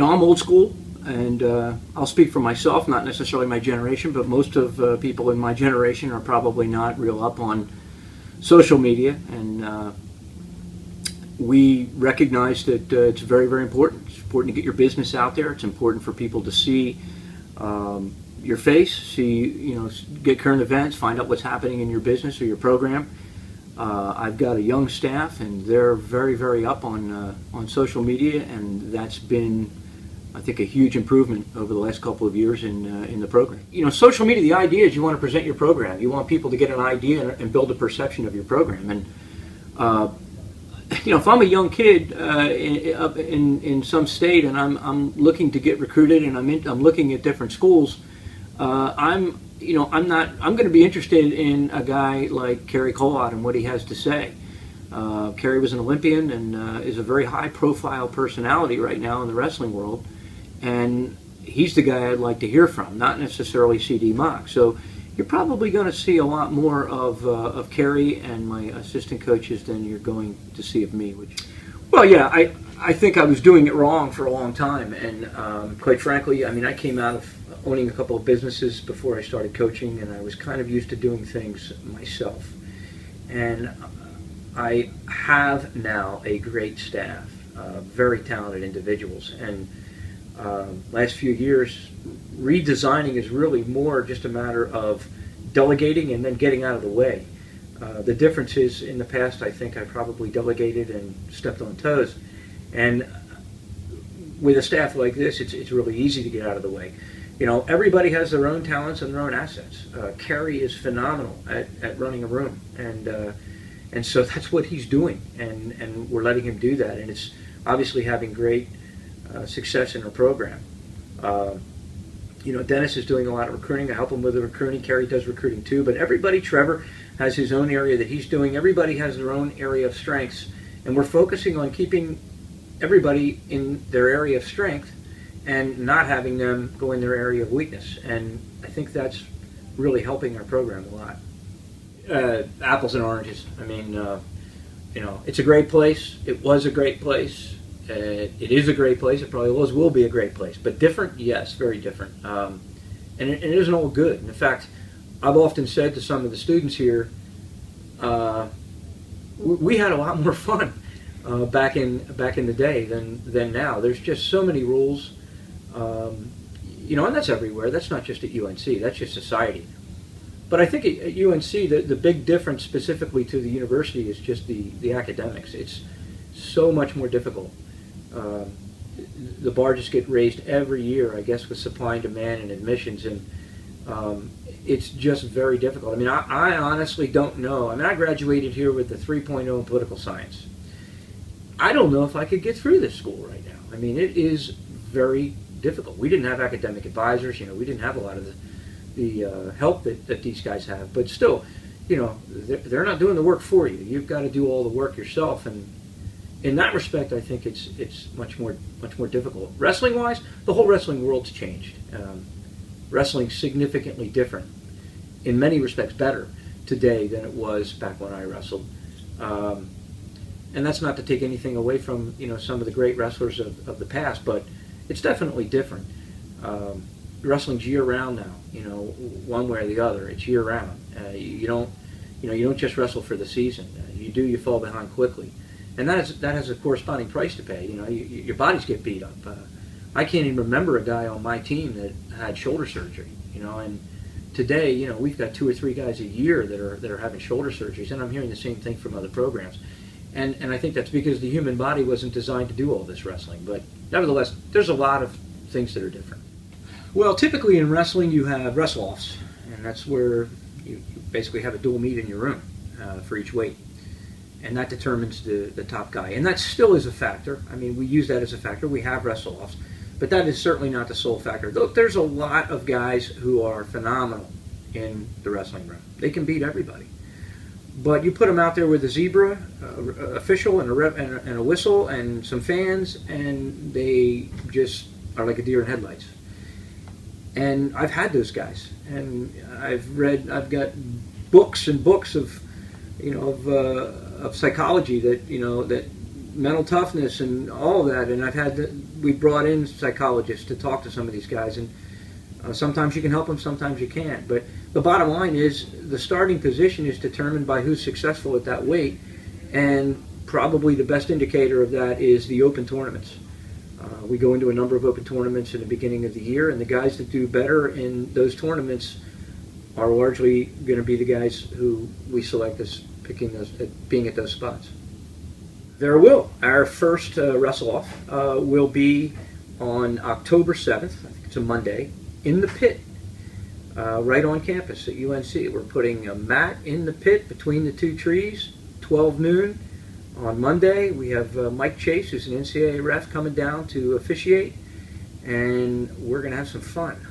I'm old school, and I'll speak for myself, not necessarily my generation, but most of people in my generation are probably not real up on social media, and we recognize that it's very, very important. It's important to get your business out there. It's important for people to see your face, get current events, find out what's happening in your business or your program. I've got a young staff, and they're very, very up on social media, and that's been, I think, a huge improvement over the last couple of years in the program. Social media, the idea is you want to present your program. You want people to get an idea and build a perception of your program. And if I'm a young kid up in some state and I'm looking to get recruited and I'm looking at different schools, I'm going to be interested in a guy like Kerry Colott and what he has to say. Kerry was an Olympian and is a very high-profile personality right now in the wrestling world, and he's the guy I'd like to hear from, not necessarily C.D. Mock. So you're probably going to see a lot more of Kerry and my assistant coaches than you're going to see of me. I think I was doing it wrong for a long time, and quite frankly, I came out of owning a couple of businesses before I started coaching, and I was kind of used to doing things myself. And I have now a great staff, very talented individuals, and last few years, redesigning is really more just a matter of delegating and then getting out of the way. The difference is, in the past, I think I probably delegated and stepped on toes, and with a staff like this, it's really easy to get out of the way. Everybody has their own talents and their own assets. Kerry is phenomenal at running a room, and so that's what he's doing, and we're letting him do that, and it's obviously having great success in our program. Dennis is doing a lot of recruiting. I help him with the recruiting. Kerry does recruiting too, but everybody, Trevor, has his own area that he's doing. Everybody has their own area of strengths, and we're focusing on keeping everybody in their area of strength and not having them go in their area of weakness. And I think that's really helping our program a lot. Apples and oranges. It's a great place. It was a great place. It is a great place. It probably always will be a great place. But different? Yes, very different. And it isn't all good. And in fact, I've often said to some of the students here, we had a lot more fun back in the day than now. There's just so many rules. And that's everywhere. That's not just at UNC. That's just society. But I think at UNC, the big difference specifically to the university is just the academics. It's so much more difficult. The bar just get raised every year, I guess, with supply and demand and admissions, and it's just very difficult. I honestly don't know. I graduated here with the 3.0 in political science. I don't know if I could get through this school right now. It is very difficult. We didn't have academic advisors. We didn't have a lot of the help that these guys have. But still, they're not doing the work for you. You've got to do all the work yourself. And in that respect, I think it's much more difficult. Wrestling-wise, the whole wrestling world's changed. Wrestling's significantly different, in many respects better today than it was back when I wrestled. And that's not to take anything away from some of the great wrestlers of the past, but it's definitely different. Wrestling's year-round now. One way or the other, it's year-round. You don't just wrestle for the season. You fall behind quickly, and that has a corresponding price to pay. Your bodies get beat up. I can't even remember a guy on my team that had shoulder surgery. And today, we've got 2 or 3 guys a year that are having shoulder surgeries, and I'm hearing the same thing from other programs. And I think that's because the human body wasn't designed to do all this wrestling. But nevertheless, there's a lot of things that are different. Well, typically in wrestling, you have wrestle-offs, and that's where you basically have a dual meet in your room for each weight. And that determines the top guy. And that still is a factor. We use that as a factor. We have wrestle-offs. But that is certainly not the sole factor. Look, there's a lot of guys who are phenomenal in the wrestling room. They can beat everybody. But you put them out there with a zebra, official, and a whistle, and some fans, and they just are like a deer in headlights. And I've had those guys, and I've got books and books of psychology that mental toughness and all of that. And we brought in psychologists to talk to some of these guys, and sometimes you can help them, sometimes you can't. But the bottom line is the starting position is determined by who's successful at that weight, and probably the best indicator of that is the open tournaments. We go into a number of open tournaments in the beginning of the year, and the guys that do better in those tournaments are largely going to be the guys who we select as being at those spots. There will. Our first wrestle-off will be on October 7th, I think it's a Monday, in the pit, right on campus at UNC. We're putting a mat in the pit between the two trees, 12 noon. On Monday, we have Mike Chase, who's an NCAA ref, coming down to officiate, and we're going to have some fun.